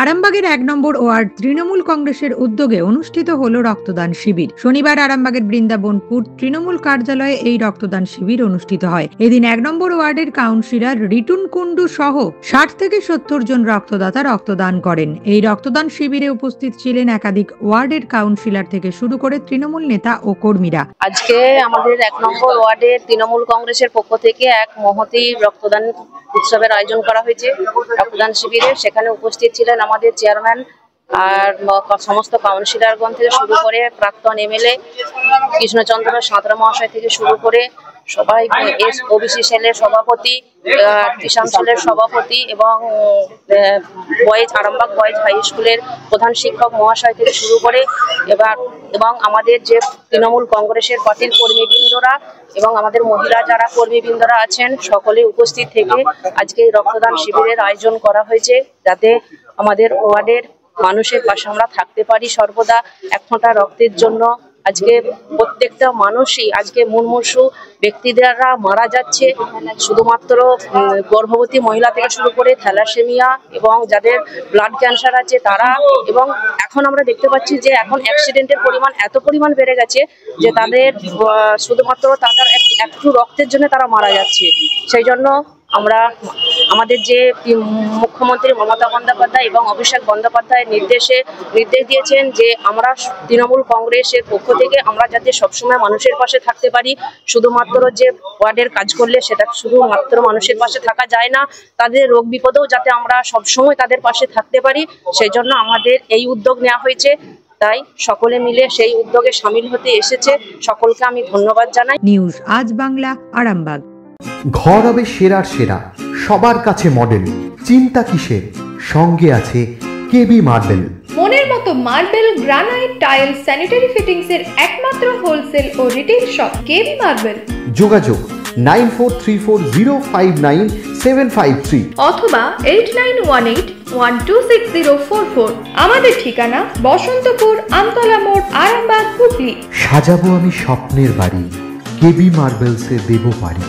আরামবাগের ১ নম্বর ওয়ার্ড তৃণমূল কংগ্রেসের উদ্যোগে অনুষ্ঠিত হলো রক্তদান শিবির। শনিবার আরামবাগের বৃন্দাবনপুর তৃণমূল কার্যালয়ে এই রক্তদান শিবির অনুষ্ঠিত হয়। এদিন ১ নম্বর ওয়ার্ডের কাউন্সিলর রিটুন কুন্ডু সহ ৬০ থেকে ৭০ জন রক্তদাতা রক্তদান করেন। এই রক্তদান শিবিরে উপস্থিত ছিলেন একাধিক ওয়ার্ডের কাউন্সিলর থেকে শুরু করে তৃণমূল নেতা ও কর্মীরা। আজকে আমাদের ১ নম্বর ওয়ার্ডের তৃণমূল কংগ্রেসের পক্ষ থেকে এক মহতী রক্তদান উৎসবের আয়োজন করা হয়েছে। রক্তদান শিবিরে সেখানে উপস্থিত ছিলেন আমাদের চেয়ারম্যান আর সমস্ত কাউন্সিলরগণ থেকে শুরু করে প্রাক্তন এমএলএ কৃষ্ণচন্দ্র সাঁতরা মহাশয় থেকে শুরু করে সবাই, ওবিসি সেলের সভাপতি, কিষাণ সেলের সভাপতি এবং আরামবাগ বয়েজ হাই স্কুলের প্রধান শিক্ষক মহাশয় থেকে শুরু করে এবং আমাদের যে তৃণমূল কংগ্রেসের পার্টির কর্মীবৃন্দরা এবং আমাদের মহিলা যারা কর্মীবৃন্দরা আছেন সকলে উপস্থিত থেকে আজকে রক্তদান শিবিরের আয়োজন করা হয়েছে, যাতে আমাদের ওয়ার্ডের মানুষের পাশে আমরা থাকতে পারি সর্বদা। এক ফোঁটা রক্তের জন্য আজকে প্রত্যেকটা মানুষই আজকে মুমূর্ষু ব্যক্তিরা মারা যাচ্ছে। শুধুমাত্র গর্ভবতী মহিলা থেকে শুরু করে থ্যালাসেমিয়া এবং যাদের ব্লাড ক্যান্সার আছে তারা, এবং এখন আমরা দেখতে পাচ্ছি যে এখন অ্যাক্সিডেন্টের পরিমাণ এত পরিমাণ বেড়ে গেছে যে তাদের শুধুমাত্র তাদের একটু রক্তের জন্য তারা মারা যাচ্ছে। সেই জন্য আমরা আমাদের যে মুখ্যমন্ত্রী মমতা বন্দ্যোপাধ্যায় এবং অভিষেক বন্দ্যোপাধ্যায় নির্দেশ দিয়েছেন যে আমরা তৃণমূল কংগ্রেসের পক্ষ থেকে আমরা যাতে সবসময় মানুষের পাশে থাকতে পারি। শুধুমাত্র যে ওয়ার্ডের কাজ করলে সেটা শুধুমাত্র মানুষের পাশে থাকা যায় না, তাদের রোগ বিপদেও যাতে আমরা সবসময় তাদের পাশে থাকতে পারি, সেই জন্য আমাদের এই উদ্যোগ নেওয়া হয়েছে। তাই সকলে মিলে সেই উদ্যোগে সামিল হতে এসেছে। সকলকে আমি ধন্যবাদ জানাই। নিউজ আজ বাংলা, আরামবাগ। ঘর হবে সেরার সেরা, সবার কাছে মডেল, চিন্তা কিসের, সঙ্গে আছে কেবি মার্বেল। মনের মতো marble, granite, tile, sanitary fittings এর একমাত্র হোলসেল ও রিটেল শপ কেবি মার্বেল। যোগাযোগ 9434059753 অথবা 8918126044। আমাদের ঠিকানা বসন্তপুর, আমতলা মোড়, আরামবাগ, হুগলি। সাজাবো আমি স্বপ্নের বাড়ি, কেবি মার্বেলসে দেবো বাড়ি।